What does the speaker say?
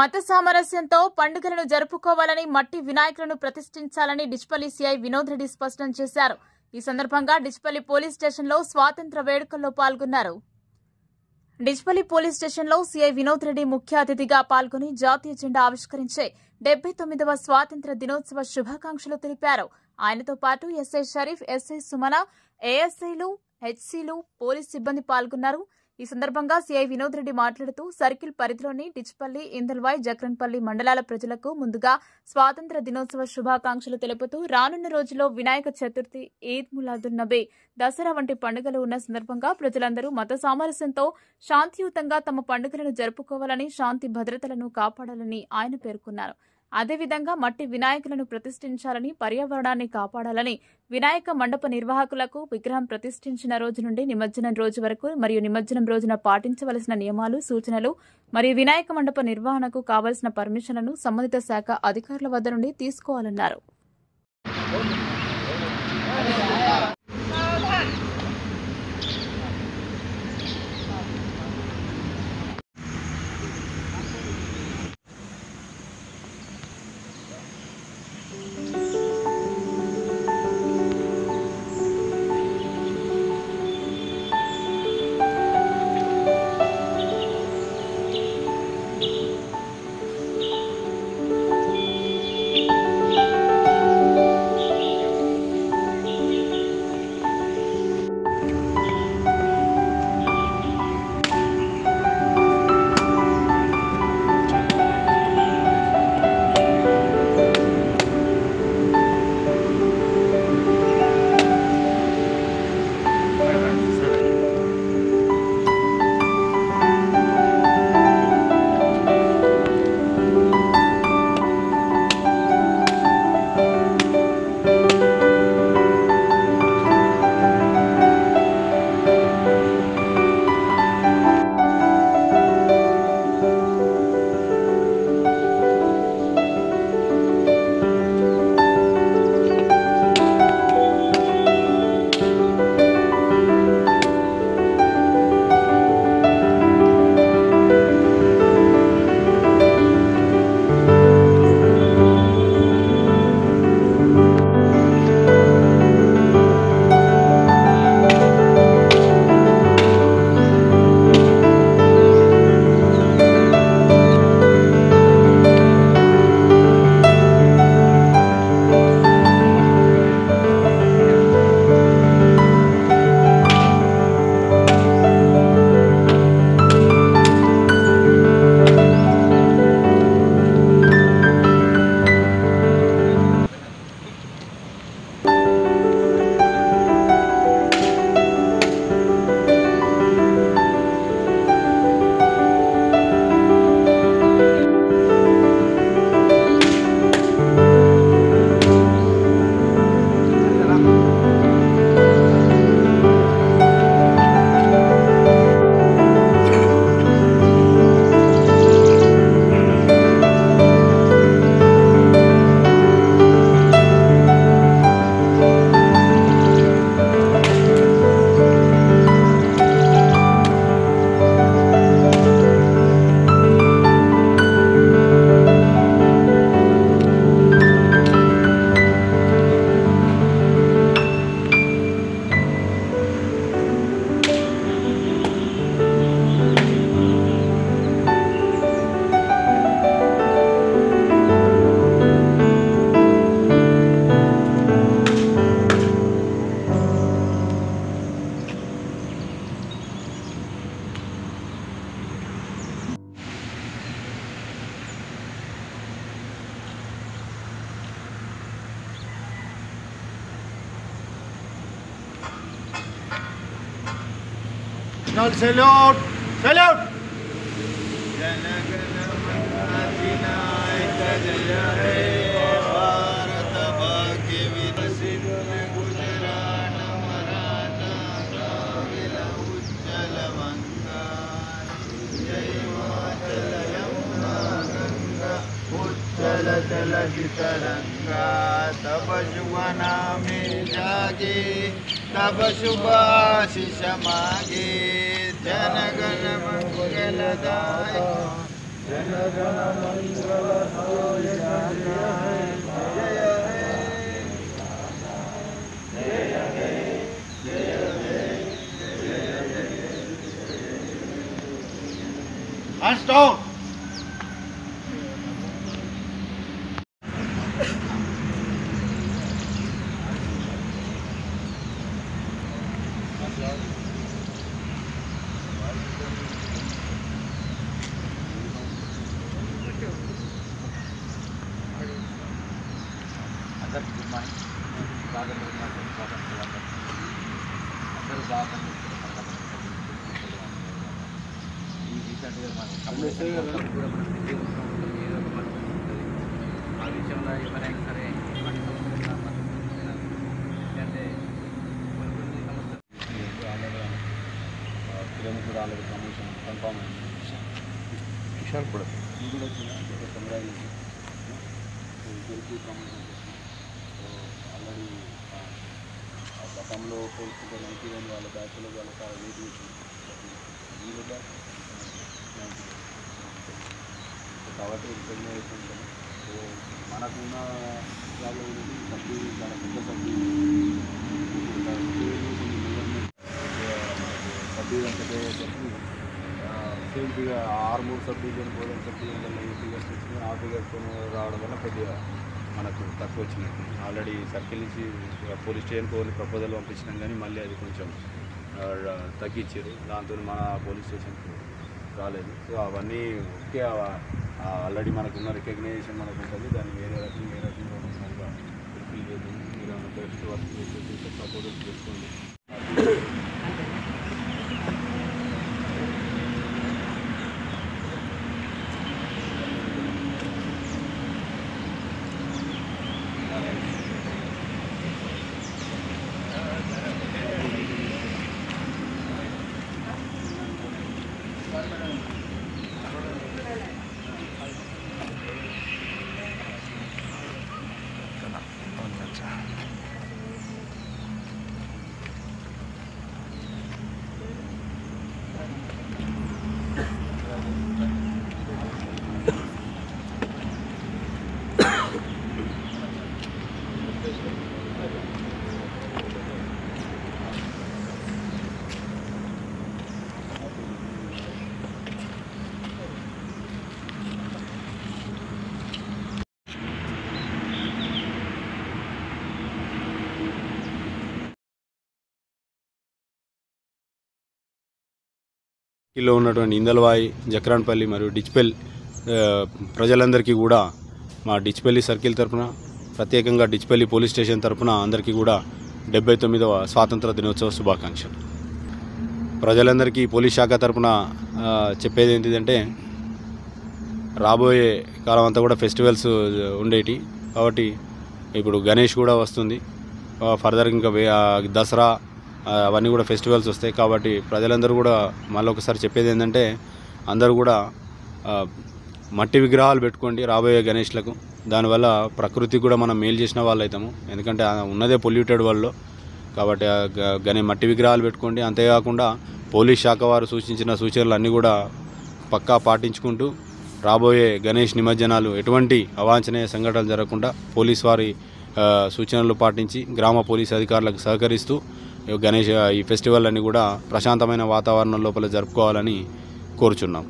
మత సామరస్యంతో పండుగలను జరుపుకోవాలని, మట్టి వినాయకులను ప్రతిష్ఠించాలని డిచ్పల్లి సీఐ వినోద్ రెడ్డి స్పష్టం చేశారు. ఈ సందర్భంగా డిచ్పల్లి పోలీస్ స్టేషన్లో స్వాతంత్ర వేడుకల్లో పాల్గొన్నారు. డిచ్పల్లి పోలీస్ స్టేషన్లో సీఐ వినోద్ రెడ్డి ముఖ్య అతిథిగా పాల్గొని జాతీయ జెండా ఆవిష్కరించే 79వ స్వాతంత్ర దినోత్సవ శుభాకాంక్షలు తెలిపారు. ఆయనతో పాటు ఎస్ఐ షరీఫ్, ఎస్ఐ సుమన, ఏఎస్ఐలు, హెచ్సీలు, పోలీస్ సిబ్బంది పాల్గొన్నారు. ఈ సందర్భంగా సీఐ వినోద్ రెడ్డి మాట్లాడుతూ సర్కిల్ పరిధిలోని డిచ్పల్లి, ఇందల్వాయ్, జక్రన్పల్లి మండలాల ప్రజలకు ముందుగా స్వాతంత్ర దినోత్సవ శుభాకాంక్షలు తెలుపుతూ రానున్న రోజుల్లో వినాయక చతుర్థి, ఈద్ మిలాదున్ నబీ, దసరా వంటి పండుగలు ఉన్న సందర్భంగా ప్రజలందరూ మత సామరస్యంతో శాంతియుతంగా తమ పండుగలను జరుపుకోవాలని, శాంతి భద్రతలను కాపాడాలని ఆయన పేర్కొన్నారు. అదేవిధంగా మట్టి వినాయకులను ప్రతిష్ఠించాలని, పర్యావరణాన్ని కాపాడాలని, వినాయక మండప నిర్వాహకులకు విగ్రహం ప్రతిష్ఠించిన రోజు నుండి నిమజ్జనం రోజు వరకు మరియు నిమజ్జనం రోజున పాటించవలసిన నియమాలు, సూచనలు మరియు వినాయక మండప నిర్వహణకు కావలసిన పర్మిషన్లను సంబంధిత శాఖ అధికారుల వద్ద నుండి తీసుకోవాలన్నారు. Salute! Salute! तब शुभना में जागे तब शुभाशिष मागे जनगण मंगलदाय Hands down. అందరికీ గుడ్ మార్నింగ్. బాగా అందరూ బాగా ఈ రీసెంట్గా మనకు కూడా మనం బిజీ ఉంటాం, ఏదో ఒక పని ఉంటుంది. ఆ విషయంలో ఎవరైనా సరే వాటి ఎందుకంటే కొన్ని సమస్యలు కిలోమీటర్ ఆల్రెడీ కమిషన్ కన్ఫామ్ అయింది. కిషోర్ కూడా ఇది కూడా వచ్చింది కంగ్రాచులేషన్ గెలిపి కమిషన్. ఆల్రెడీ గతంలో పోల్చుకుంటే 91 వాళ్ళ బ్యాచ్లో వాళ్ళ వెయిట్ వచ్చింది. వీళ్ళ కాబట్టి రికగ్నైజేషన్ ఉంటుంది. సో మనకున్న జాబ్లో సబ్సిడీ చాలా పెద్ద సబ్సిడీ సబ్సిడీ అంటే సేఫ్టీగా 6 సబ్సిడీ బోధన సబ్సిడీ ఈ ఫిగర్స్ వచ్చింది. ఆ ఫిగర్స్ రావడం వల్ల కొద్దిగా మనకు తక్కువ వచ్చినట్టు. ఆల్రెడీ సర్కిల్ నుంచి పోలీస్ స్టేషన్కి ఓన్లీ ప్రపోజల్ పంపించినాం, కానీ మళ్ళీ అది కొంచెం తగ్గించారు. దాంతో మన పోలీస్ స్టేషన్కి రాలేదు. సో అవన్నీ ఓకే, ఆల్రెడీ మనకున్న రికగ్నైజేషన్ మనకు ఉంటుంది. దాన్ని వేరే రకంగా ఫుల్ఫిల్ చేద్దాం. మీరు ఏమైనా బెస్ట్ వర్క్ చేసి ప్రపోజల్ చేసుకోండి. లో ఉన్నటువంటి ఇందల్వాయి, జక్రాన్పల్లి మరియు డిచ్పల్ ప్రజలందరికీ కూడా మా డిచ్పల్లి సర్కిల్ తరఫున, ప్రత్యేకంగా డిచ్పల్లి పోలీస్ స్టేషన్ తరఫున అందరికీ కూడా 79వ స్వాతంత్ర దినోత్సవ శుభాకాంక్షలు. ప్రజలందరికీ పోలీస్ శాఖ తరఫున చెప్పేది ఏంటిదంటే, రాబోయే కాలం అంతా కూడా ఫెస్టివల్స్ ఉండేటి కాబట్టి ఇప్పుడు గణేష్ కూడా వస్తుంది. ఫర్దర్ ఇంకా దసరా అవన్నీ కూడా ఫెస్టివల్స్ వస్తాయి. కాబట్టి ప్రజలందరూ కూడా మళ్ళీ ఒకసారి చెప్పేది ఏంటంటే, అందరూ కూడా మట్టి విగ్రహాలు పెట్టుకోండి రాబోయే గణేష్లకు. దానివల్ల ప్రకృతికి కూడా మనం మేలు చేసిన వాళ్ళు అవుతాము. ఎందుకంటే ఉన్నదే పొల్యూటెడ్ వరల్డ్లో. కాబట్టి మట్టి విగ్రహాలు పెట్టుకోండి. అంతేకాకుండా పోలీస్ శాఖ వారు సూచించిన సూచనలు అన్నీ కూడా పక్కా పాటించుకుంటూ రాబోయే గణేష్ నిమజ్జనాలు ఎటువంటి అవాంఛనీయ సంఘటనలు జరగకుండా పోలీస్ వారి సూచనలు పాటించి గ్రామ పోలీస్ అధికారులకు సహకరిస్తూ గణేష్ ఈ ఫెస్టివల్ అన్ని కూడా ప్రశాంతమైన వాతావరణం లోపల జరుపుకోవాలని కోరుచున్నాం.